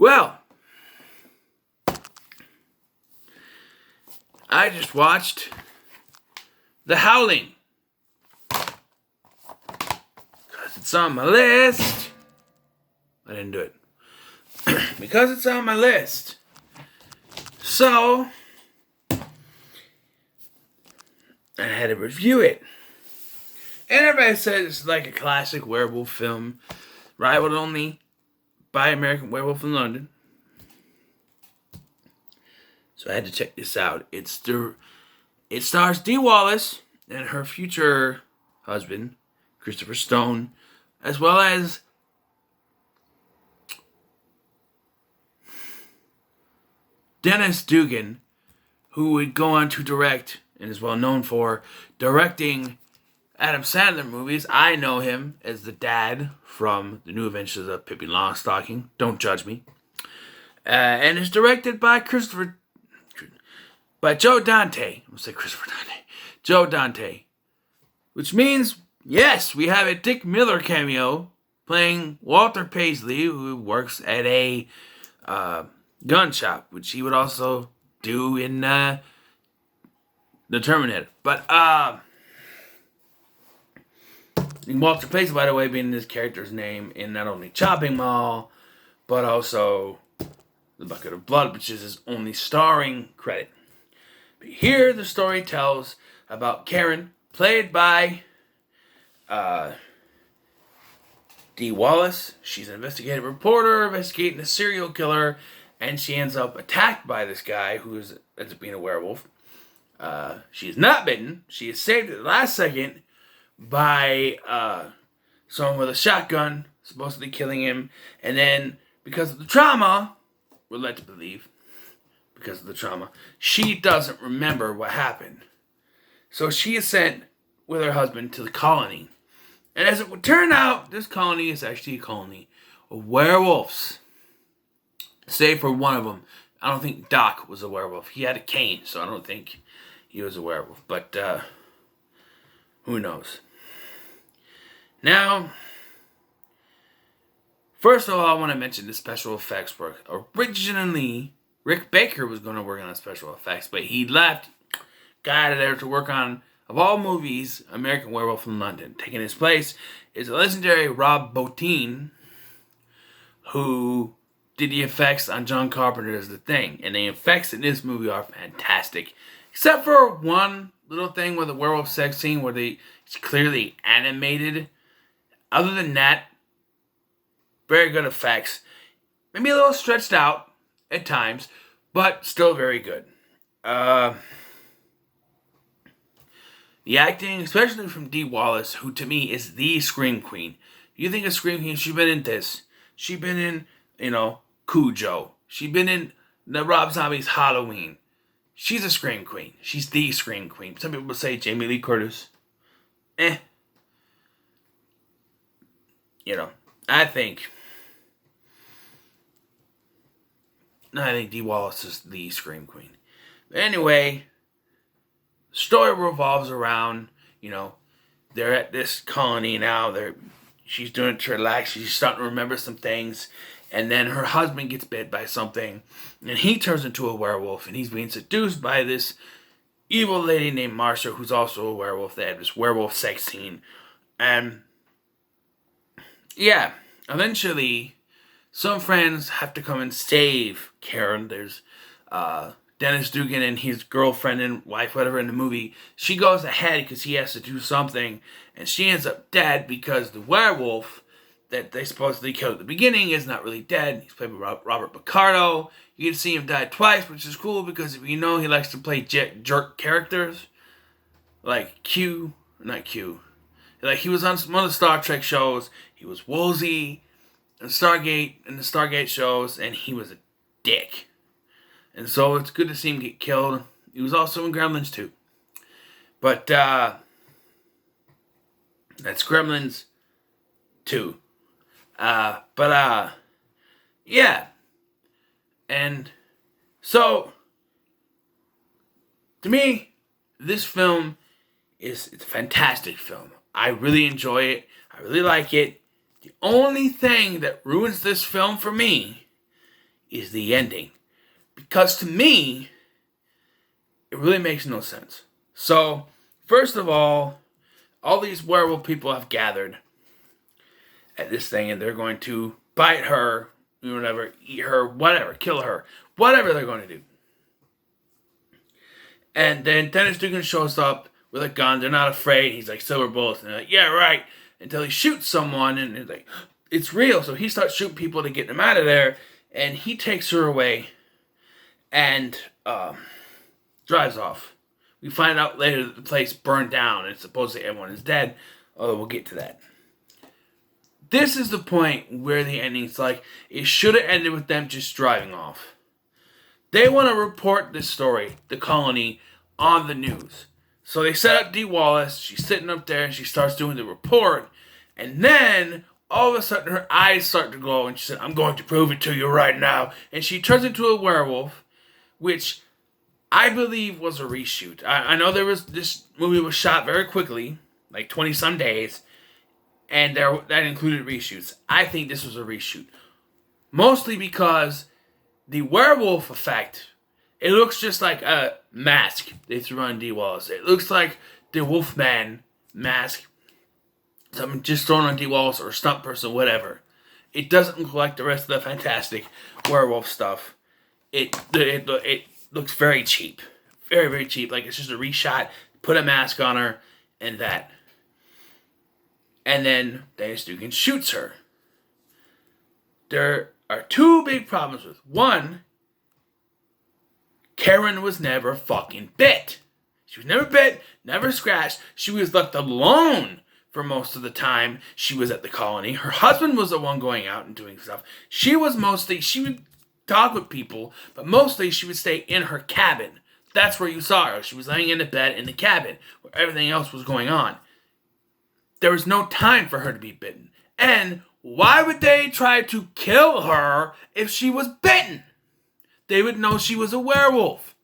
Well, I just watched The Howling. Because it's on my list. I didn't do it. Because it's on my list. So, I had to review it. And everybody says it's like a classic werewolf film, rivaled only by American Werewolf in London. So I had to check this out. It stars Dee Wallace and her future husband, Christopher Stone, as well as Dennis Dugan, who would go on to direct and is well known for directing Adam Sandler movies. I know him as the dad from The New Adventures of Pippi Longstocking. Don't judge me. And is directed by Joe Dante. I'm going to say Christopher Dante. Joe Dante. Which means, yes, we have a Dick Miller cameo playing Walter Paisley, who works at a gun shop, which he would also do in The Terminator. But, Walter Paisley, by the way, being his character's name in not only Chopping Mall, but also The Bucket of Blood, which is his only starring credit. But here, the story tells about Karen, played by Dee Wallace. She's an investigative reporter investigating a serial killer, and she ends up attacked by this guy who ends up being a werewolf. She is not bitten. She is saved at the last second by someone with a shotgun, supposedly killing him. And then, because of the trauma, we're led to believe, because of the trauma, she doesn't remember what happened. So she is sent with her husband to the colony. And as it would turn out, this colony is actually a colony of werewolves. Save for one of them. I don't think Doc was a werewolf. He had a cane, so I don't think he was a werewolf. But, who knows? Now, first of all, I want to mention the special effects work. Originally, Rick Baker was going to work on the special effects, but he left, got out of there to work on, of all movies, American Werewolf in London. Taking his place is the legendary Rob Bottin, who did the effects on John Carpenter's The Thing. And the effects in this movie are fantastic. Except for one little thing with the werewolf sex scene where it's clearly animated. Other than that, very good effects. Maybe a little stretched out at times, but still very good. The acting, especially from Dee Wallace, who to me is the Scream Queen. You think of Scream Queen, she's been in this. She's been in, Cujo. She's been in the Rob Zombie's Halloween. She's a Scream Queen. She's the Scream Queen. Some people say Jamie Lee Curtis. I think Dee Wallace is the Scream Queen. But anyway, the story revolves around, they're at this colony now. She's doing it to relax. She's starting to remember some things. And then her husband gets bit by something. And he turns into a werewolf. And he's being seduced by this evil lady named Marsha, who's also a werewolf. They have this werewolf sex scene. And yeah, eventually, some friends have to come and save Karen. There's Dennis Dugan and his girlfriend and wife, whatever, in the movie. She goes ahead because he has to do something. And she ends up dead because the werewolf that they supposedly killed at the beginning is not really dead. He's played by Robert Picardo. You can see him die twice, which is cool because if you know, he likes to play jerk characters. Like not Q. Like, he was on one of the Star Trek shows. He was Woolsey in the Stargate shows, and he was a dick. And so it's good to see him get killed. He was also in Gremlins 2. But, that's Gremlins 2. Yeah. And so, to me, this film it's a fantastic film. I really enjoy it. I really like it. The only thing that ruins this film for me is the ending. Because to me, it really makes no sense. So, first of all these werewolf people have gathered at this thing, and they're going to bite her, whatever, eat her, whatever, kill her, whatever they're going to do. And then Dennis Dugan shows up with a gun. They're not afraid. He's like, silver bullets. And they're like, yeah, right. Until he shoots someone, and it's like, it's real. So he starts shooting people to get them out of there, and he takes her away and drives off. We find out later that the place burned down, and supposedly everyone is dead. Although we'll get to that. This is the point where the ending's like, it should have ended with them just driving off. They want to report this story, the colony, on the news. So they set up Dee Wallace. She's sitting up there, and she starts doing the report. And then, all of a sudden, her eyes start to glow, and she said, I'm going to prove it to you right now. And she turns into a werewolf, which I believe was a reshoot. I know this movie was shot very quickly, like 20-some days, and that included reshoots. I think this was a reshoot. Mostly because the werewolf effect, it looks just like a mask they threw on Dee Wallace. It looks like the Wolfman mask, something just thrown on Dee Wallace or a stunt person, whatever. It doesn't look like the rest of the fantastic werewolf stuff. It looks very cheap. Very, very cheap. Like it's just a reshot, put a mask on her, and that. And then Dennis Dugan shoots her. There are two big problems with. One, Karen was never fucking bit. She was never bit, never scratched. She was left alone for most of the time she was at the colony. Her husband was the one going out and doing stuff. She would talk with people, but mostly she would stay in her cabin. That's where you saw her. She was laying in the bed in the cabin where everything else was going on. There was no time for her to be bitten. And why would they try to kill her if she was bitten? They would know she was a werewolf.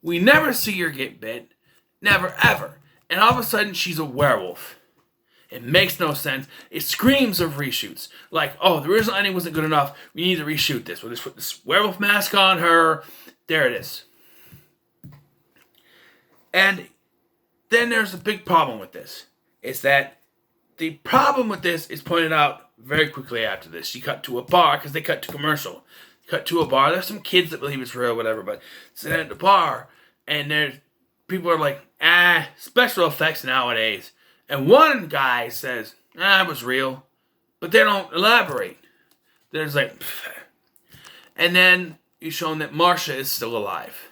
We never see her get bit. Never, ever. And all of a sudden, she's a werewolf. It makes no sense. It screams of reshoots. Like, oh, the original ending wasn't good enough. We need to reshoot this. We'll just put this werewolf mask on her. There it is. And then there's a big problem with this. Is that the problem with this is pointed out very quickly after this. She cut to a bar, because they cut to commercial. Cut to a bar. There's some kids that believe it's real, whatever, but sitting at the bar, and there's people are like, special effects nowadays. And one guy says, it was real. But they don't elaborate. There's like, pfft. And then you show them that Marcia is still alive.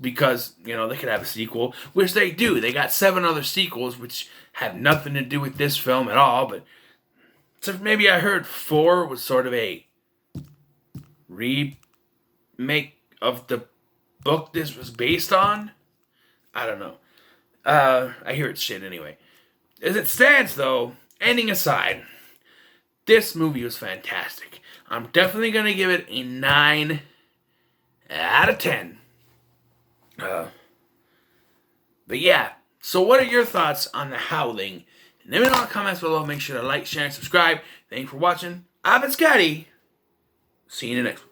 Because, they could have a sequel, which they do. They got 7 other sequels, which have nothing to do with this film at all. But so maybe I heard 4 was sort of a remake of the book this was based on. I don't know. I hear it's shit anyway. As it stands, though, ending aside, this movie was fantastic. I'm definitely going to give it a 9 out of 10. But yeah, so what are your thoughts on the Howling? Let me know in the comments below. Make sure to like, share, and subscribe. Thank you for watching. I've been Scotty. See you in the next one.